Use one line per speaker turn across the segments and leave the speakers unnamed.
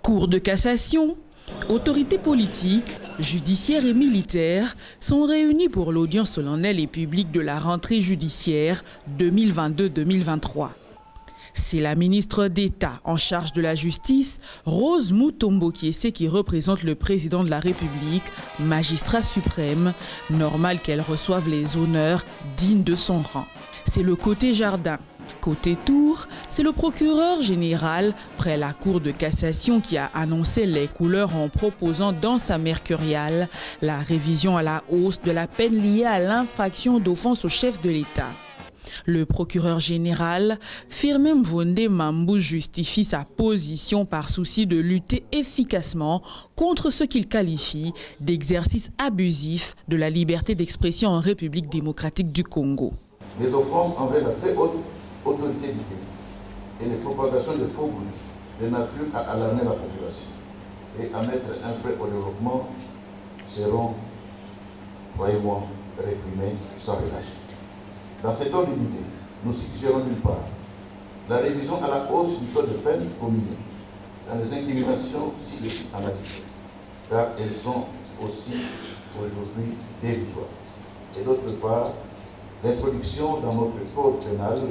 Cour de cassation, autorités politiques, judiciaires et militaires sont réunis pour l'audience solennelle et publique de la rentrée judiciaire 2022-2023. C'est la ministre d'État en charge de la justice, Rose Mutombo Kiese, qui représente le président de la République, magistrat suprême, normal qu'elle reçoive les honneurs dignes de son rang. C'est le côté jardin. Côté tour, c'est le procureur général près la Cour de cassation qui a annoncé les couleurs en proposant dans sa mercuriale la révision à la hausse de la peine liée à l'infraction d'offense au chef de l'État. Le procureur général, Firmin Mvonde Mambou, justifie sa position par souci de lutter efficacement contre ce qu'il qualifie d'exercice abusif de la liberté d'expression en République démocratique du Congo.
Les offenses envers la très haute autorité du pays et les propagations de faux bruits de nature à alarmer la population et à mettre un frein au développement seront, croyez-moi, réprimés sans relâche. Dans cet ordre d'idée, nous suggérons d'une part la révision à la hausse du taux de peine commis dans les incriminations ci-dessus analysées, car elles sont aussi aujourd'hui dérisoires. Et d'autre part, l'introduction dans notre code pénal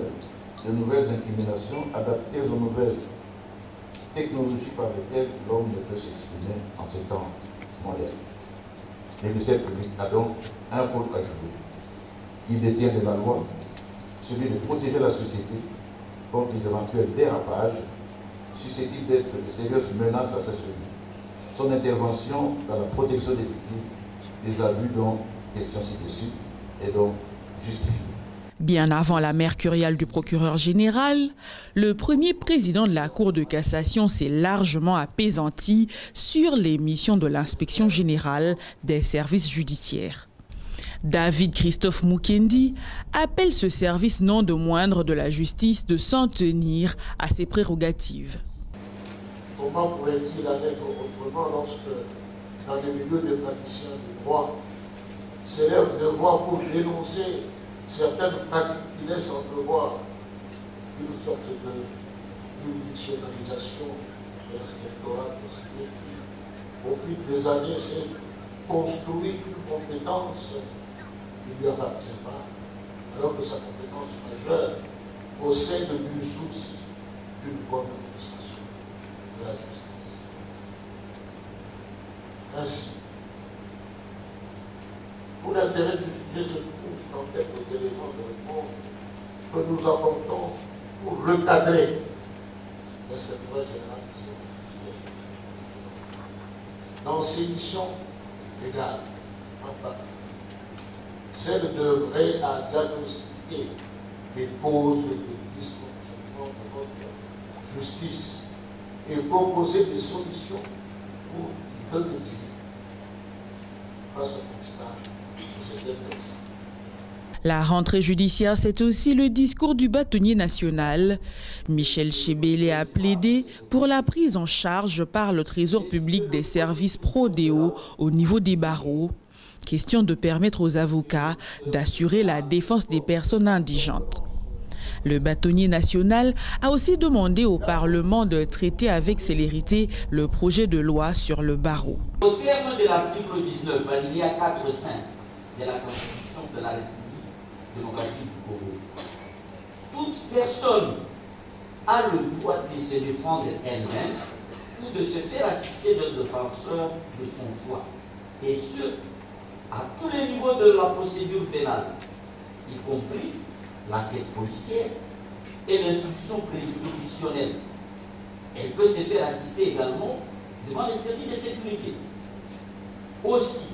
de nouvelles incriminations adaptées aux nouvelles technologies par lesquelles l'homme ne peut s'exprimer en ces temps modernes. Le ministère public a donc un rôle à jouer. Il détient de la loi, celui de protéger la société contre les éventuels dérapages susceptibles d'être de sérieuses menaces à sa survie. Son intervention dans la protection des victimes des abus dont question ci-dessus est donc justifiée.
Bien avant la mercuriale du procureur général, le premier président de la Cour de cassation s'est largement apaisanti sur les missions de l'inspection générale des services judiciaires. David Christophe Mukendi appelle ce service non de moindre de la justice de s'en tenir à ses prérogatives.
Comment pourrait-il en être autrement lorsque, dans les milieux de praticiens du droit, s'élève de voix pour dénoncer certaines pratiques qui laissent entrevoir une sorte de juridictionnalisation de l'inspectorat considéré qui, au fil des années, s'est construit une compétence qui ne lui appartient pas, alors que sa compétence majeure possède du souci d'une bonne administration de la justice. Ainsi, pour l'intérêt du sujet se trouve dans quelques éléments de réponse que nous apportons pour recadrer l'inspectorat général du service judiciaire. Dans ses missions légales, en particulier, celle d'œuvrer à diagnostiquer les causes de dysfonctionnement de notre justice et proposer des solutions pour remédier face au constat de cette détresse.
La rentrée judiciaire, c'est aussi le discours du bâtonnier national. Michel Chebele a plaidé pour la prise en charge par le Trésor public des services Prodéo au niveau des barreaux. Question de permettre aux avocats d'assurer la défense des personnes indigentes. Le bâtonnier national a aussi demandé au Parlement de traiter avec célérité le projet de loi sur le barreau.
Au terme de l'article 19, alinéa 4-5 de la Constitution de la République démocratique du Congo, toute personne a le droit de se défendre elle-même ou de se faire assister d'un défenseur de son choix, et ce, à tous les niveaux de la procédure pénale, y compris l'enquête policière et l'instruction préjudicielle. Elle peut se faire assister également devant les services de sécurité. Aussi,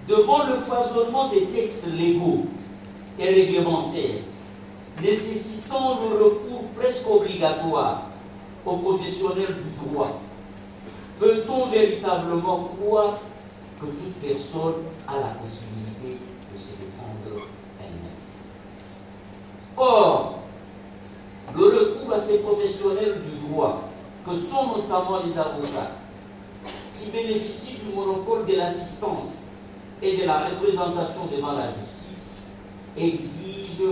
devant le foisonnement des textes légaux et réglementaires, nécessitant le recours presque obligatoire aux professionnels du droit, peut-on véritablement croire que toute personne a la possibilité de se défendre elle-même? Or, le recours à ces professionnels du droit, que sont notamment les avocats, qui bénéficient du monopole de l'assistance et de la représentation devant la justice, exige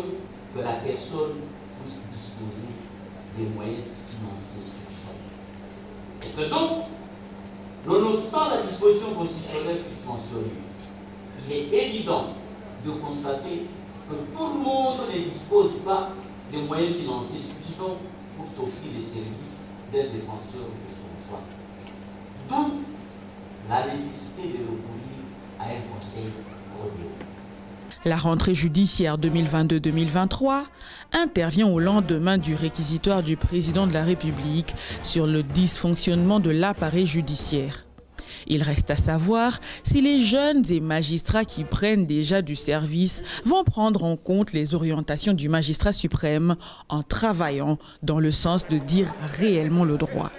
que la personne puisse disposer des moyens financiers suffisants. Et que donc, nonobstant la disposition constitutionnelle susmentionnée, il est évident de constater que tout le monde ne dispose pas des moyens financiers suffisants pour s'offrir les services d'un défenseur de son choix. D'où la nécessité de recourir à un conseil rodéo.
La rentrée judiciaire 2022-2023 intervient au lendemain du réquisitoire du président de la République sur le dysfonctionnement de l'appareil judiciaire. Il reste à savoir si les jeunes et magistrats qui prennent déjà du service vont prendre en compte les orientations du magistrat suprême en travaillant dans le sens de dire réellement le droit.